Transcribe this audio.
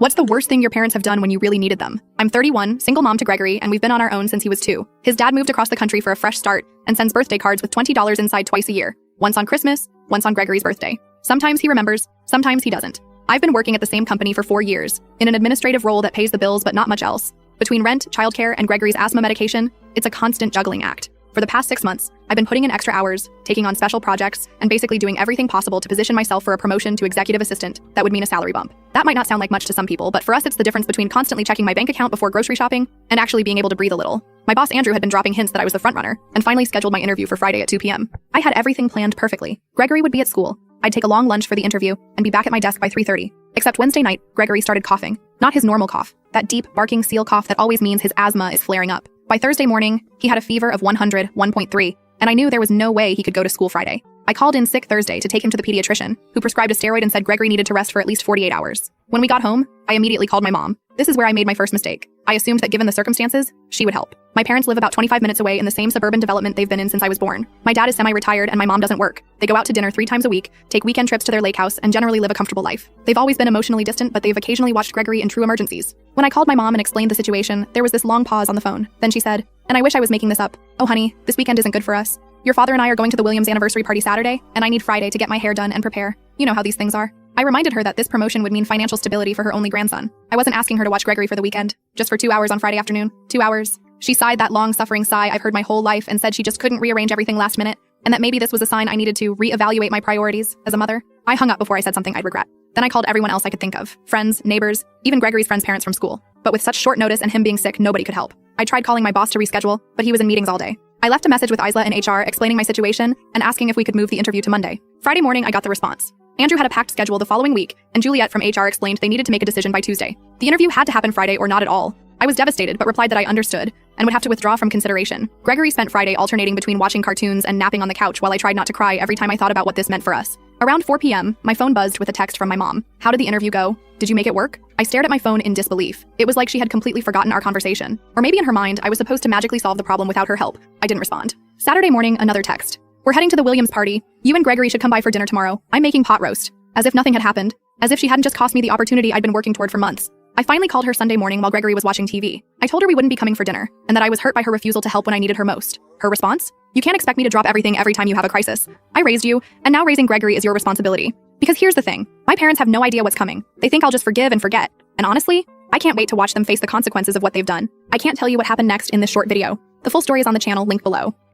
What's the worst thing your parents have done when you really needed them? I'm 31, single mom to Gregory, and we've been on our own since he was 2. His dad moved across the country for a fresh start and sends birthday cards with $20 inside twice a year. Once on Christmas, once on Gregory's birthday. Sometimes he remembers, sometimes he doesn't. I've been working at the same company for 4 years, in an administrative role that pays the bills but not much else. Between rent, childcare, and Gregory's asthma medication, it's a constant juggling act. For the past 6 months, I've been putting in extra hours, taking on special projects, and basically doing everything possible to position myself for a promotion to executive assistant that would mean a salary bump. That might not sound like much to some people, but for us it's the difference between constantly checking my bank account before grocery shopping and actually being able to breathe a little. My boss Andrew had been dropping hints that I was the frontrunner, and finally scheduled my interview for Friday at 2 p.m. I had everything planned perfectly. Gregory would be at school, I'd take a long lunch for the interview, and be back at my desk by 3:30. Except Wednesday night, Gregory started coughing. Not his normal cough, that deep, barking seal cough that always means his asthma is flaring up. By Thursday morning, he had a fever of 100.3, and I knew there was no way he could go to school Friday. I called in sick Thursday to take him to the pediatrician, who prescribed a steroid and said Gregory needed to rest for at least 48 hours. When we got home, I immediately called my mom. This is where I made my first mistake. I assumed that given the circumstances, she would help. My parents live about 25 minutes away in the same suburban development they've been in since I was born. My dad is semi-retired and my mom doesn't work. They go out to dinner 3 times a week, take weekend trips to their lake house, and generally live a comfortable life. They've always been emotionally distant, but they've occasionally watched Gregory in true emergencies. When I called my mom and explained the situation, there was this long pause on the phone. Then she said, and I wish I was making this up. Oh honey, this weekend isn't good for us. Your father and I are going to the Williams anniversary party Saturday, and I need Friday to get my hair done and prepare. You know how these things are. I reminded her that this promotion would mean financial stability for her only grandson. I wasn't asking her to watch Gregory for the weekend, just for 2 hours on Friday afternoon. 2 hours. She sighed that long, suffering sigh I've heard my whole life and said she just couldn't rearrange everything last minute, and that maybe this was a sign I needed to reevaluate my priorities as a mother. I hung up before I said something I'd regret. Then I called everyone else I could think of. Friends, neighbors, even Gregory's friends' parents from school. But with such short notice and him being sick, nobody could help. I tried calling my boss to reschedule, but he was in meetings all day. I left a message with Isla and HR explaining my situation and asking if we could move the interview to Monday. Friday morning, I got the response. Andrew had a packed schedule the following week, and Juliet from HR explained they needed to make a decision by Tuesday. The interview had to happen Friday or not at all. I was devastated, but replied that I understood and would have to withdraw from consideration. Gregory spent Friday alternating between watching cartoons and napping on the couch while I tried not to cry every time I thought about what this meant for us. Around 4 p.m., my phone buzzed with a text from my mom. How did the interview go? Did you make it work? I stared at my phone in disbelief. It was like she had completely forgotten our conversation. Or maybe in her mind, I was supposed to magically solve the problem without her help. I didn't respond. Saturday morning, another text. We're heading to the Williams party. You and Gregory should come by for dinner tomorrow. I'm making pot roast. As if nothing had happened. As if she hadn't just cost me the opportunity I'd been working toward for months. I finally called her Sunday morning while Gregory was watching TV. I told her we wouldn't be coming for dinner, and that I was hurt by her refusal to help when I needed her most. Her response? You can't expect me to drop everything every time you have a crisis. I raised you, and now raising Gregory is your responsibility. Because here's the thing. My parents have no idea what's coming. They think I'll just forgive and forget. And honestly, I can't wait to watch them face the consequences of what they've done. I can't tell you what happened next in this short video. The full story is on the channel, link below.